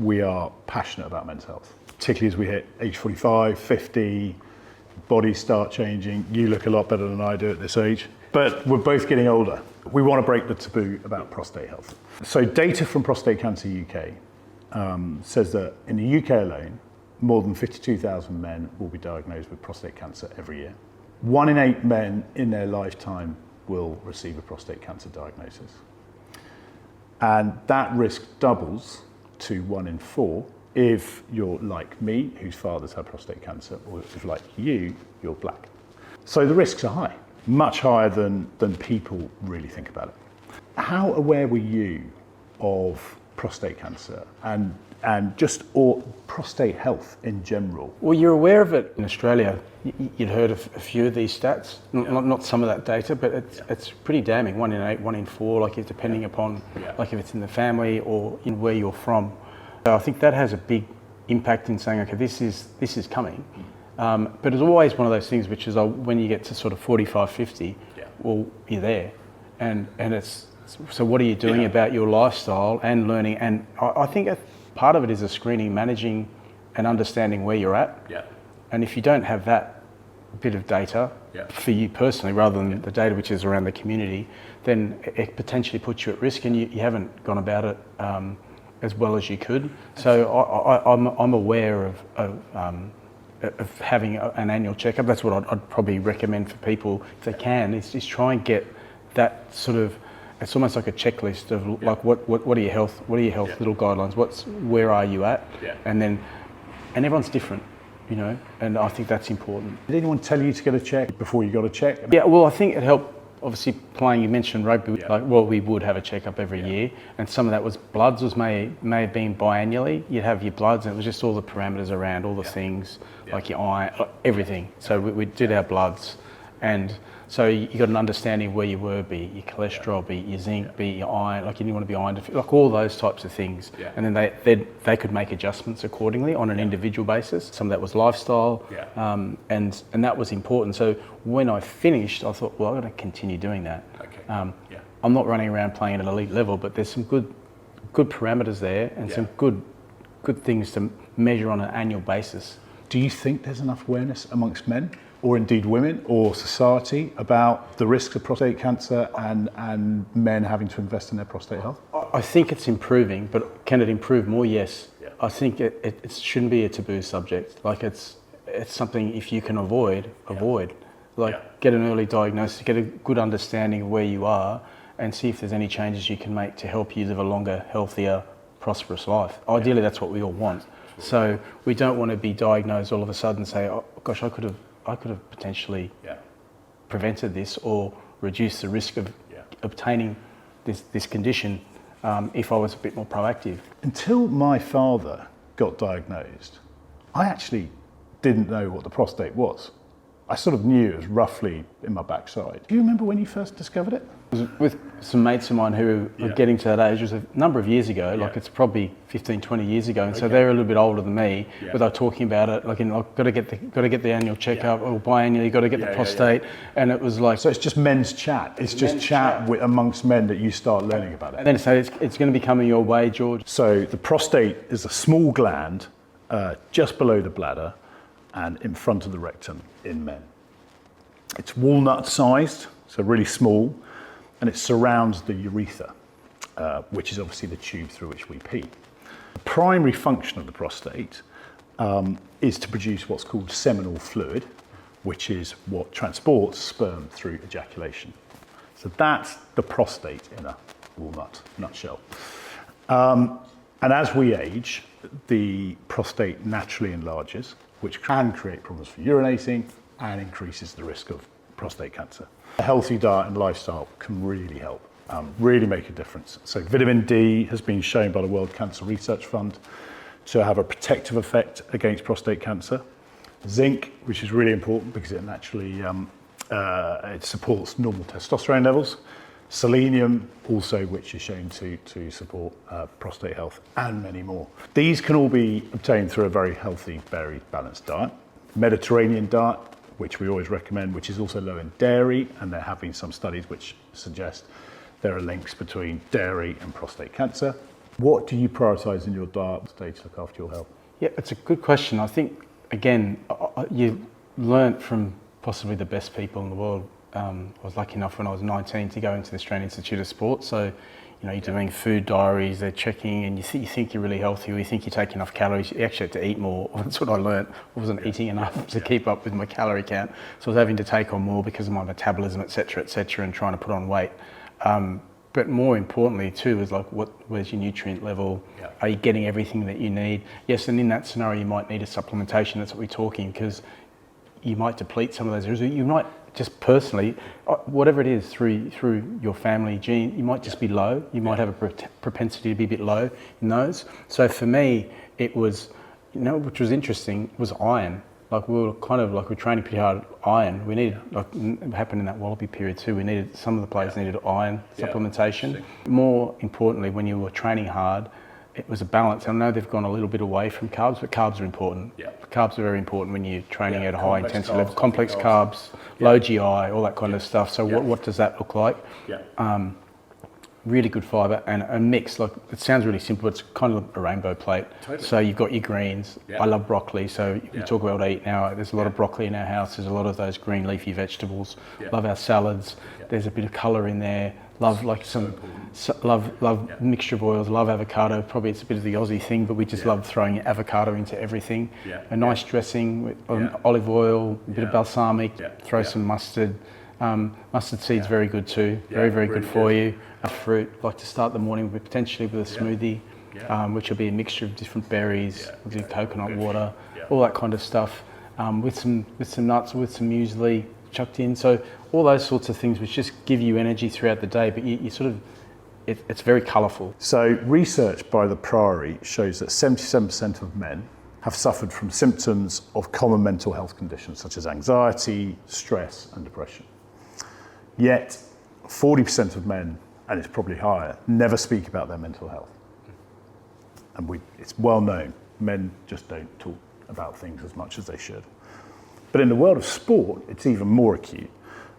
we are passionate about men's health, particularly as we hit age 45, 50, bodies start changing. You look a lot better than I do at this age, but we're both getting older. We want to break the taboo about prostate health. So data from Prostate Cancer UK says that in the UK alone, more than 52,000 men will be diagnosed with prostate cancer every year. 1 in 8 men in their lifetime will receive a prostate cancer diagnosis. And that risk doubles to 1 in 4 if you're like me, whose father's had prostate cancer, or if like you, you're black. So the risks are high, much higher than people really think about it. How aware were you of prostate cancer and just or prostate health in general? Well, you're aware of it in Australia. You'd heard of a few of these stats, not some of that data, but it's pretty damning. 1 in 8, 1 in 4, like it's depending upon like if it's in the family or in where you're from. So I think that has a big impact in saying, okay, this is coming. But it's always one of those things which is when you get to sort of 45, 50, well, you're there. And it's, so what are you doing about your lifestyle and learning? And I think part of it is a screening, managing and understanding where you're at. And if you don't have that bit of data for you personally, rather than the data which is around the community, then it potentially puts you at risk and you haven't gone about it as well as you could. So I'm aware of having an annual checkup. That's what I'd probably recommend for people if they can, is try and get that sort of, it's almost like a checklist of like what are your health little guidelines, where are you at, and everyone's different, you know, and I think that's important. Did anyone tell you to get a check before you got a check? Yeah, well, I think it helped. Obviously, playing, you mentioned rugby. We would have a checkup every year, and some of that was bloods. May have been biannually. You'd have your bloods, and it was just all the parameters around all the things, like your iron, everything. So we did our bloods, and so you got an understanding of where you were, be it your cholesterol, be it your zinc, be it your iron, like you didn't want to be iron deficient, like all those types of things. And then they could make adjustments accordingly on an individual basis. Some of that was lifestyle, and that was important. So when I finished, I thought, well, I'm going to continue doing that. I'm not running around playing at an elite level, but there's some good parameters there and some good things to measure on an annual basis. Do you think there's enough awareness amongst men, or indeed women, or society, about the risks of prostate cancer and men having to invest in their prostate health? I think it's improving, but can it improve more? Yes. I think it shouldn't be a taboo subject. Like it's something, if you can avoid. Like get an early diagnosis, get a good understanding of where you are, and see if there's any changes you can make to help you live a longer, healthier, prosperous life. Ideally, that's what we all want. So we don't want to be diagnosed all of a sudden and say, oh gosh, I could have potentially prevented this or reduced the risk of obtaining this condition if I was a bit more proactive. Until my father got diagnosed, I actually didn't know what the prostate was. I sort of knew it was roughly in my backside. Do you remember when you first discovered it? It was with some mates of mine who were getting to that age. It was a number of years ago, like it's probably 15, 20 years ago. And so they're a little bit older than me, but they're talking about it, like, got to get the annual checkup, or biannually, got to get the prostate. And it was like... So it's just men's chat. It's just chat amongst men that you start learning about it. And then so it's going to be coming your way, George. So the prostate is a small gland just below the bladder and in front of the rectum in men. It's walnut-sized, so really small, and it surrounds the urethra, which is obviously the tube through which we pee. The primary function of the prostate is to produce what's called seminal fluid, which is what transports sperm through ejaculation. So that's the prostate in a walnut nutshell. And as we age, the prostate naturally enlarges, which can create problems for urinating and increases the risk of prostate cancer. A healthy diet and lifestyle can really help, really make a difference. So vitamin D has been shown by the World Cancer Research Fund to have a protective effect against prostate cancer. Zinc, which is really important because it naturally it supports normal testosterone levels. Selenium, also, which is shown to support prostate health, and many more. These can all be obtained through a very healthy, varied, balanced diet. Mediterranean diet, which we always recommend, which is also low in dairy, and there have been some studies which suggest there are links between dairy and prostate cancer. What do you prioritise in your diet today to look after your health? Yeah, it's a good question. I think, again, you learnt from possibly the best people in the world. I was lucky enough when I was 19 to go into the Australian Institute of Sport. So, you're doing food diaries, they're checking, and you think you're really healthy, or you think you take enough calories. You actually have to eat more. That's what I learnt. I wasn't eating enough to keep up with my calorie count. So I was having to take on more because of my metabolism, et cetera, and trying to put on weight. But more importantly too is like, where's your nutrient level? Yeah. Are you getting everything that you need? Yes, and in that scenario you might need a supplementation. That's what we're talking, because you might deplete some of those areas. You might just personally, whatever it is, through your family gene, you might just be low. You might have a propensity to be a bit low in those. So for me, it was, which was interesting, was iron. Like we're training pretty hard iron. We needed, it happened in that Wallaby period too, some of the players needed iron supplementation. More importantly, when you were training hard, it was a balance. I know they've gone a little bit away from carbs, but carbs are important. Yeah. Carbs are very important when you're training at a high intensity level. Complex carbs, low GI, all that kind of stuff. So what does that look like? Yeah. Really good fibre and a mix. Like, it sounds really simple, it's kind of a rainbow plate. Totally. So you've got your greens. I love broccoli, so you talk about what I eat now. There's a lot of broccoli in our house. There's a lot of those green leafy vegetables. Love our salads. There's a bit of colour in there. Love mixture of oils. Love avocado. Probably it's a bit of the Aussie thing, but we just love throwing avocado into everything. A nice dressing with olive oil, a bit of balsamic. Throw some mustard. Mustard seeds very good too. Very good for you. A fruit, like to start the morning with potentially with a smoothie, which will be a mixture of different berries, coconut water, all that kind of stuff, with some nuts, with some muesli chucked in. So all those sorts of things which just give you energy throughout the day, but you sort of, it's very colourful. So research by the Priory shows that 77% of men have suffered from symptoms of common mental health conditions such as anxiety, stress and depression. Yet 40% of men, and it's probably higher, never speak about their mental health. And it's well known, men just don't talk about things as much as they should. But in the world of sport, it's even more acute.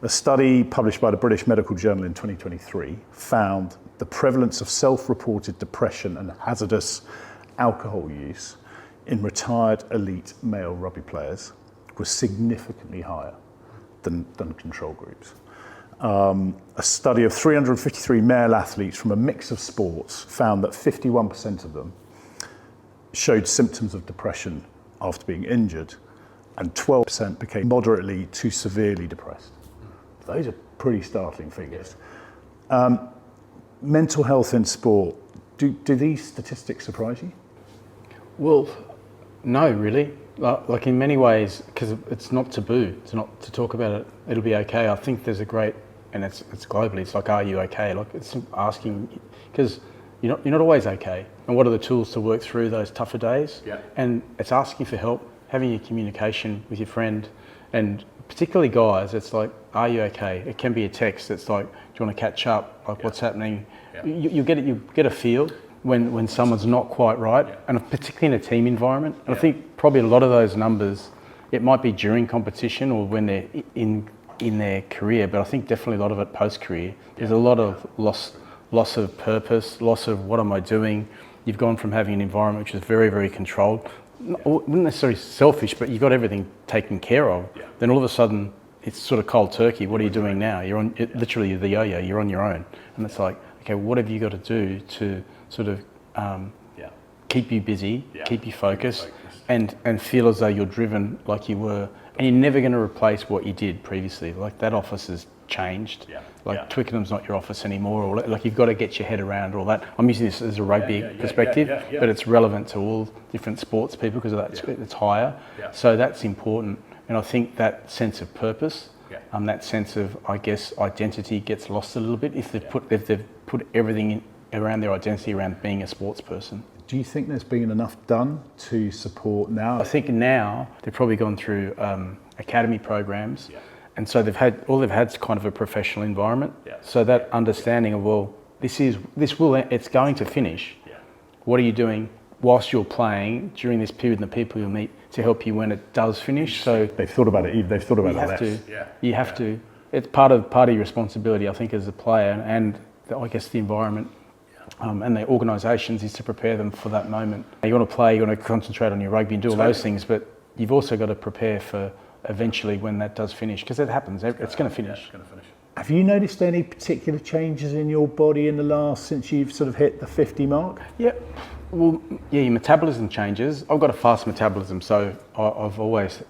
A study published by the British Medical Journal in 2023 found the prevalence of self-reported depression and hazardous alcohol use in retired elite male rugby players was significantly higher than control groups. A study of 353 male athletes from a mix of sports found that 51% of them showed symptoms of depression after being injured, and 12% became moderately to severely depressed. Those are pretty startling figures. Mental health in sport, do these statistics surprise you? Well, no, really. Like in many ways, because it's not taboo, it's not to talk about it, it'll be okay. I think there's a great, and it's globally, it's like, are you okay? Like, it's asking, because you're not always okay. And what are the tools to work through those tougher days? And it's asking for help, having your communication with your friend, and particularly guys, it's like, are you okay? It can be a text. It's like, do you want to catch up? Like, what's happening? You get a feel when someone's not quite right, and particularly in a team environment. And I think probably a lot of those numbers, it might be during competition or when they're in their career, but I think definitely a lot of it post-career. There's a lot of loss of purpose, loss of what am I doing? You've gone from having an environment which is very, very controlled, not necessarily selfish, but you've got everything taken care of. Then all of a sudden, it's sort of cold turkey. What are you doing now? You're on, literally the yo-yo, you're on your own. And it's like, okay, what have you got to do to sort of keep you busy, keep you focused, and feel as though you're driven like you were, and you're never going to replace what you did previously. Like, that office has changed. Like Twickenham's not your office anymore, or like you've got to get your head around all that. I'm using this as a rugby perspective, but it's relevant to all different sports people because of that. It's higher, so that's important. And I think that sense of purpose, that sense of, I guess, identity gets lost a little bit if they've put everything in around their identity around being a sports person. Do you think there's been enough done to support now? I think now they've probably gone through academy programs, and so they've had kind of a professional environment. So that understanding of, well, it's going to finish. What are you doing whilst you're playing during this period, and the people you'll meet to help you when it does finish? So they've thought about it. They've thought about it. You have to. It's part of your responsibility, I think, as a player, and I guess the environment and the organisations is to prepare them for that moment. You want to play, you want to concentrate on your rugby and do all those things, but you've also got to prepare for eventually when that does finish, because it happens, it's going to finish. It's going to finish. Have you noticed any particular changes in your body in the last, since you've sort of hit the 50 mark? Yeah, well, yeah, your metabolism changes. I've got a fast metabolism, so I've always,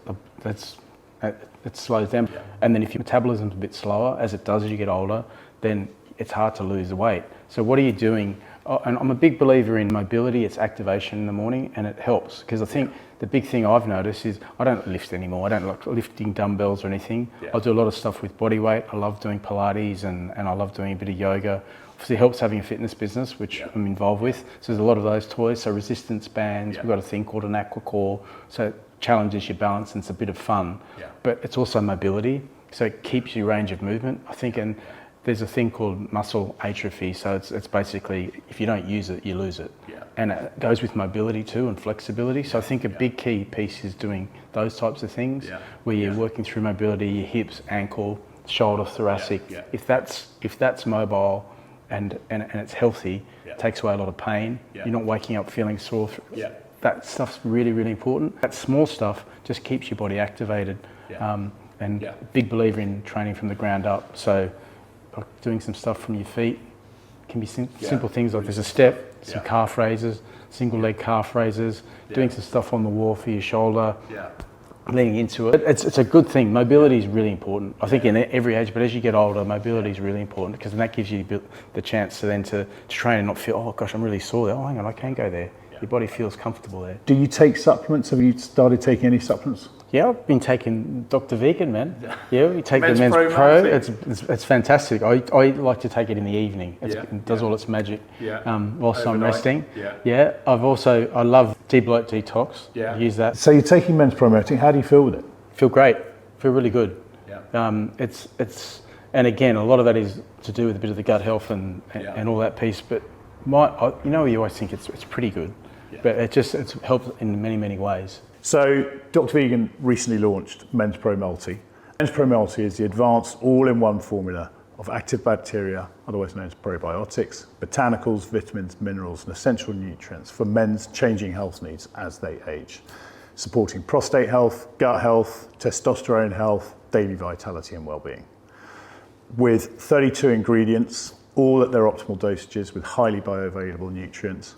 it slows down. Yeah. And then if your metabolism's a bit slower, as it does as you get older, then it's hard to lose the weight. So what are you doing? And I'm a big believer in mobility, it's activation in the morning, and it helps, because I think the big thing I've noticed is I don't lift anymore. I don't like lifting dumbbells or anything. Yeah. I do a lot of stuff with body weight. I love doing Pilates and I love doing a bit of yoga. Obviously it helps having a fitness business, which I'm involved with. So there's a lot of those toys. So resistance bands, we've got a thing called an aqua core. So it challenges your balance and it's a bit of fun. Yeah. But it's also mobility. So it keeps your range of movement, I think. And there's a thing called muscle atrophy. So it's basically, if you don't use it, you lose it. Yeah. And it goes with mobility too and flexibility. So I think a big key piece is doing those types of things where you're working through mobility, your hips, ankle, shoulder, thoracic. Yeah. If that's mobile and it's healthy, it takes away a lot of pain. Yeah. You're not waking up feeling sore. That stuff's really, really important. That small stuff just keeps your body activated. Big believer in training from the ground up. So doing some stuff from your feet can be simple things like there's a step, some calf raises, single leg calf raises, doing some stuff on the wall for your shoulder, leaning into it. It's a good thing. Mobility is really important. I think in every age, but as you get older, mobility is really important, because then that gives you the chance to train and not feel, oh gosh, I'm really sore there. Oh, hang on, I can go there. Your body feels comfortable there. Do you take supplements? Have you started taking any supplements? Yeah, I've been taking Dr. Vegan, man. Yeah, we take the Men's Pro. It's fantastic. I like to take it in the evening. It does all its magic whilst I'm resting. I love Debloat Detox. I use that. So you're taking Men's Pro. How do you feel with it? Feel great. Feel really good. And again, a lot of that is to do with a bit of the gut health and all that piece. But you always think it's pretty good, but it's helped in many, many ways. So Dr. Vegan recently launched Men's Pro Multi. Men's Pro Multi is the advanced all-in-one formula of active bacteria, otherwise known as probiotics, botanicals, vitamins, minerals, and essential nutrients for men's changing health needs as they age, supporting prostate health, gut health, testosterone health, daily vitality and well-being. With 32 ingredients, all at their optimal dosages with highly bioavailable nutrients,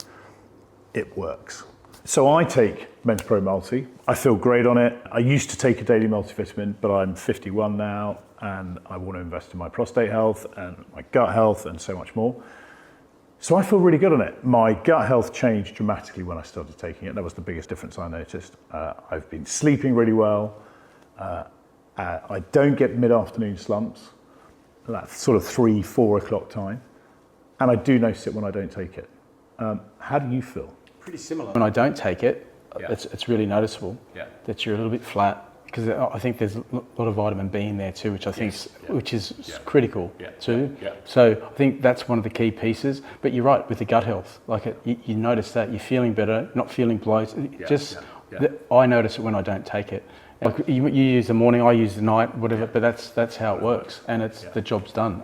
it works. So I take Men's Pro Multi. I feel great on it. I used to take a daily multivitamin, but I'm 51 now and I want to invest in my prostate health and my gut health and so much more. So I feel really good on it. My gut health changed dramatically when I started taking it. That was the biggest difference I noticed. I've been sleeping really well. I don't get mid-afternoon slumps. That's sort of 3-4 o'clock time. And I do notice it when I don't take it. How do you feel? Pretty similar. When I don't take it, it's really noticeable that you're a little bit flat, because I think there's a lot of vitamin B in there too, which I think is critical too. So I think that's one of the key pieces. But you're right with the gut health. Like you notice that you're feeling better, not feeling bloated. I notice it when I don't take it. Like you use the morning, I use the night, whatever. But that's how it works, and the job's done.